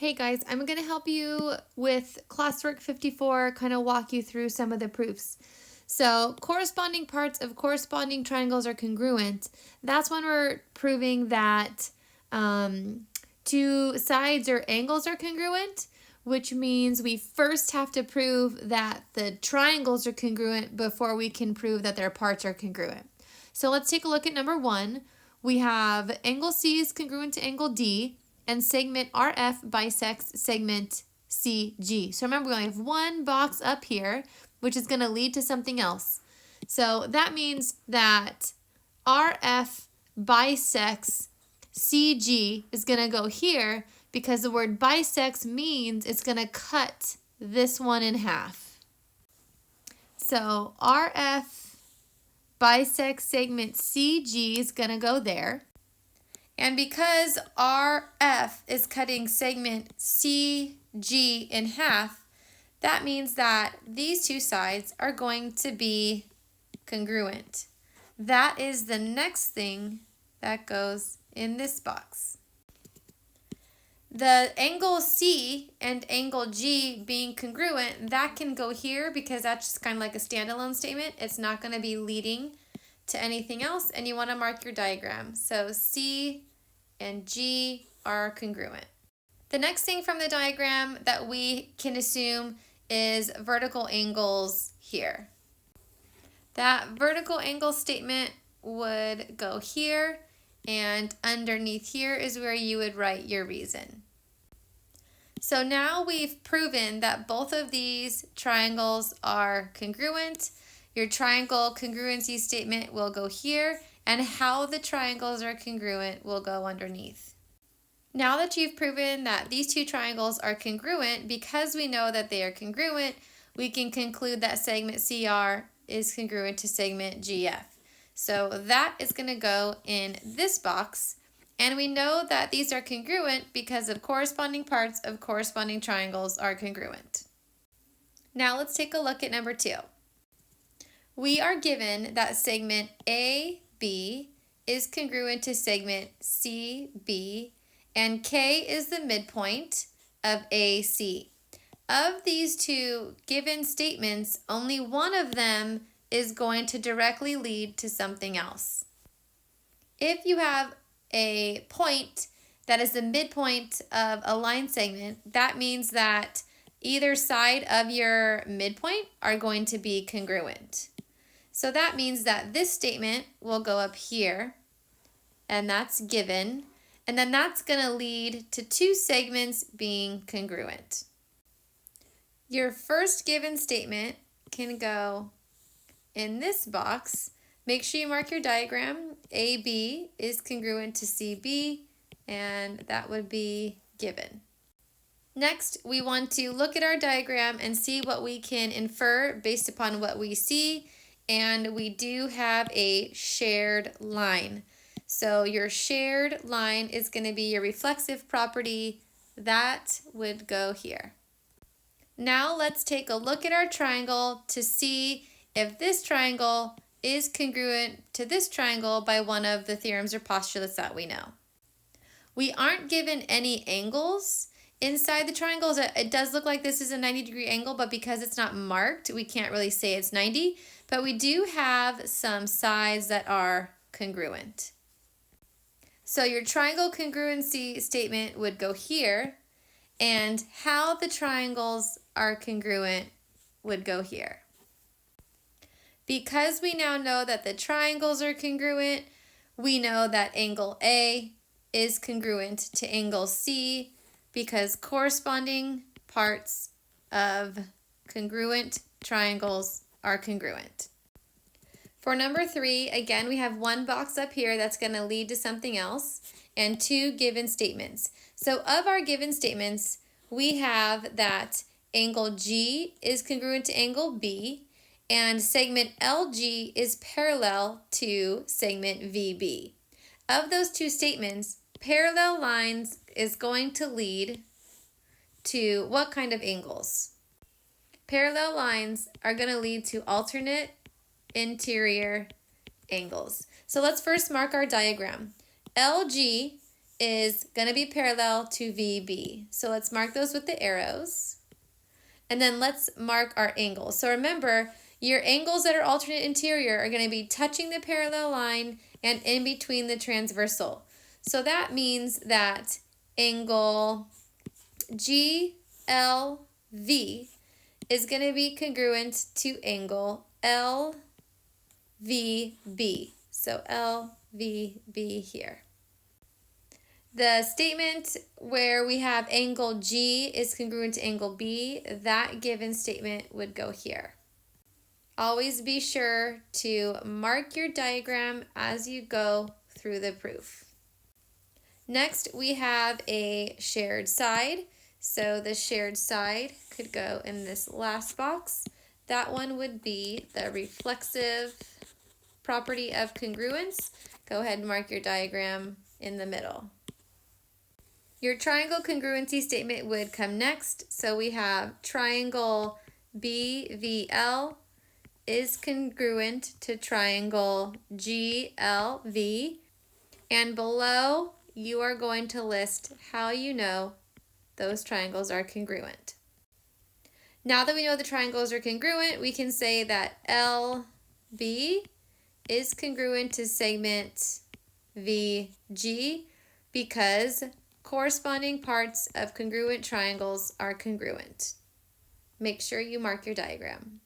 Hey guys, I'm going to help you with classwork 54, kind of walk you through some of the proofs. So corresponding parts of corresponding triangles are congruent. That's when we're proving that two sides or angles are congruent, which means we first have to prove that the triangles are congruent before we can prove that their parts are congruent. So let's take a look at number 1. We have angle C is congruent to angle D, and segment RF bisects segment CG. So remember, we only have one box up here, which is going to lead to something else. So that means that RF bisects CG is going to go here because the word bisects means it's going to cut this one in half. So RF bisects segment CG is going to go there. And because RF is cutting segment CG in half, that means that these two sides are going to be congruent. That is the next thing that goes in this box. The angle C and angle G being congruent, that can go here because that's just kind of like a standalone statement. It's not going to be leading to anything else, and you want to mark your diagram. So C and G are congruent. The next thing from the diagram that we can assume is vertical angles here. That vertical angle statement would go here, and underneath here is where you would write your reason. So now we've proven that both of these triangles are congruent. Your triangle congruency statement will go here, and how the triangles are congruent will go underneath. Now that you've proven that these two triangles are congruent, because we know that they are congruent, we can conclude that segment CR is congruent to segment GF. So that is going to go in this box, and we know that these are congruent because of corresponding parts of corresponding triangles are congruent. Now let's take a look at number 2. We are given that segment AB is congruent to segment CB, and K is the midpoint of AC. Of these two given statements, only one of them is going to directly lead to something else. If you have a point that is the midpoint of a line segment, that means that either side of your midpoint are going to be congruent. So that means that this statement will go up here, and that's given, and then that's going to lead to two segments being congruent. Your first given statement can go in this box. Make sure you mark your diagram. AB is congruent to CB, and that would be given. Next, we want to look at our diagram and see what we can infer based upon what we see. And we do have a shared line. So your shared line is going to be your reflexive property. That would go here. Now let's take a look at our triangle to see if this triangle is congruent to this triangle by one of the theorems or postulates that we know. We aren't given any angles inside the triangles. It does look like this is a 90-degree angle, but because it's not marked, we can't really say it's 90. But we do have some sides that are congruent. So your triangle congruency statement would go here, and how the triangles are congruent would go here. Because we now know that the triangles are congruent, we know that angle A is congruent to angle C because corresponding parts of congruent triangles are congruent. For number 3, again, we have one box up here that's going to lead to something else and two given statements. So of our given statements, we have that angle G is congruent to angle B, and segment LG is parallel to segment VB. Of those two statements, parallel lines is going to lead to what kind of angles? Parallel lines are going to lead to alternate interior angles. So let's first mark our diagram. LG is going to be parallel to VB. So let's mark those with the arrows. And then let's mark our angles. So remember, your angles that are alternate interior are going to be touching the parallel line and in between the transversal. So that means that angle GLV is going to be congruent to angle LVB. So LVB here. The statement where we have angle G is congruent to angle B, that given statement would go here. Always be sure to mark your diagram as you go through the proof. Next, we have a shared side. So the shared side could go in this last box. That one would be the reflexive property of congruence. Go ahead and mark your diagram in the middle. Your triangle congruency statement would come next. So we have triangle BVL is congruent to triangle GLV. And below, you are going to list how you know those triangles are congruent. Now that we know the triangles are congruent, we can say that LB is congruent to segment VG because corresponding parts of congruent triangles are congruent. Make sure you mark your diagram.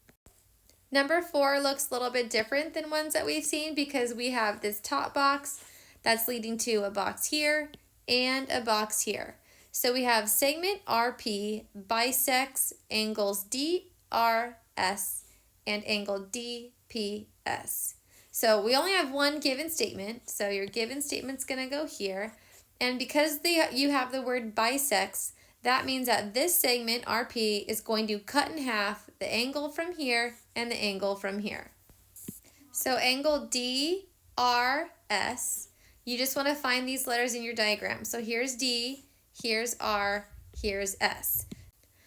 Number 4 looks a little bit different than ones that we've seen because we have this top box that's leading to a box here and a box here. So we have segment RP bisects angles DRS and angle DPS. So we only have one given statement, so your given statement's going to go here. And because you have the word bisects, that means that this segment, RP, is going to cut in half the angle from here and the angle from here. So angle DRS, you just want to find these letters in your diagram. So here's D, here's R, here's S.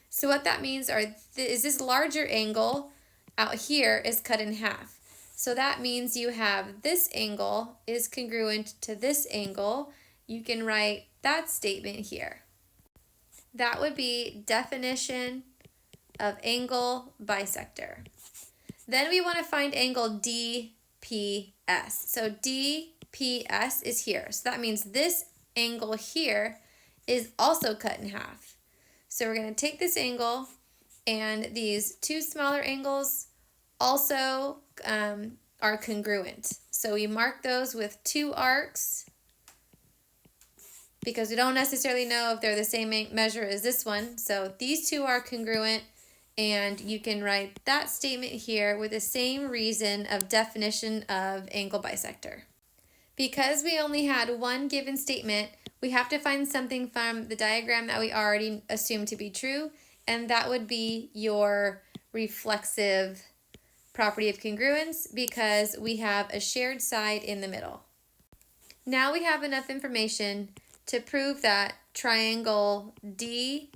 So what that means is this larger angle out here is cut in half. So that means you have this angle is congruent to this angle. You can write that statement here. That would be definition of angle bisector. Then we want to find angle DPS. So DPS is here. So that means this angle here is also cut in half. So we're going to take this angle and these two smaller angles also are congruent. So we mark those with 2 arcs because we don't necessarily know if they're the same measure as this one. So these two are congruent, and you can write that statement here with the same reason of definition of angle bisector. Because we only had one given statement, we have to find something from the diagram that we already assumed to be true, and that would be your reflexive property of congruence because we have a shared side in the middle. Now we have enough information to prove that triangle DPR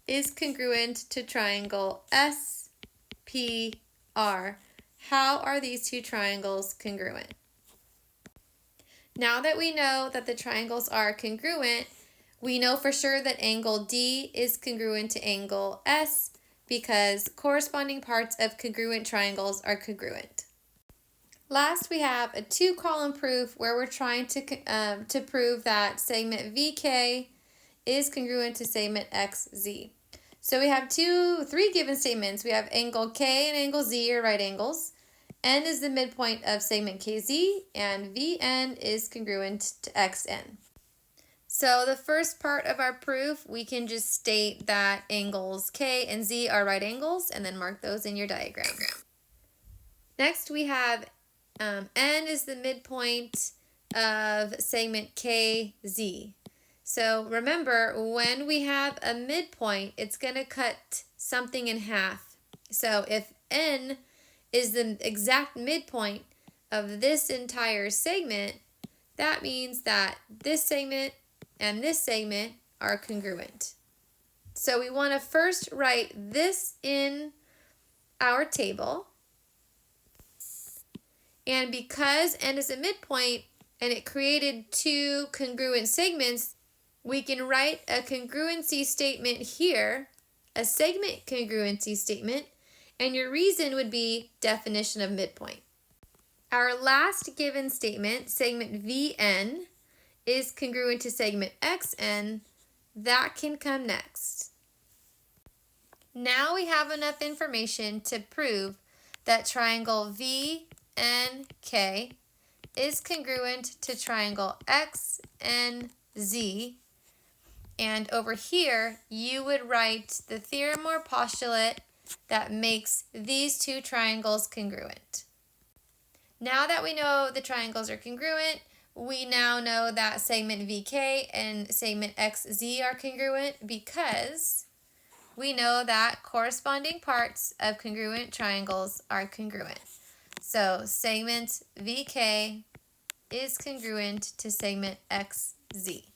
is congruent to triangle SPR. How are these two triangles congruent? Now that we know that the triangles are congruent, we know for sure that angle D is congruent to angle S because corresponding parts of congruent triangles are congruent. Last, we have a 2-column proof where we're trying to prove that segment VK is congruent to segment XZ. So we have 3 given statements. We have angle K and angle Z are right angles. N is the midpoint of segment KZ, and VN is congruent to XN. So the first part of our proof, we can just state that angles K and Z are right angles, and then mark those in your diagram. Next, we have N is the midpoint of segment KZ. So remember, when we have a midpoint, it's going to cut something in half. So if N is the exact midpoint of this entire segment, that means that this segment and this segment are congruent. So we want to first write this in our table. And because N is a midpoint, and it created two congruent segments, we can write a congruency statement here, a segment congruency statement, and your reason would be definition of midpoint. Our last given statement, segment VN, is congruent to segment XN. That can come next. Now we have enough information to prove that triangle VNK is congruent to triangle XNZ. And over here, you would write the theorem or postulate that makes these two triangles congruent. Now that we know the triangles are congruent, we now know that segment VK and segment XZ are congruent because we know that corresponding parts of congruent triangles are congruent. So segment VK is congruent to segment XZ.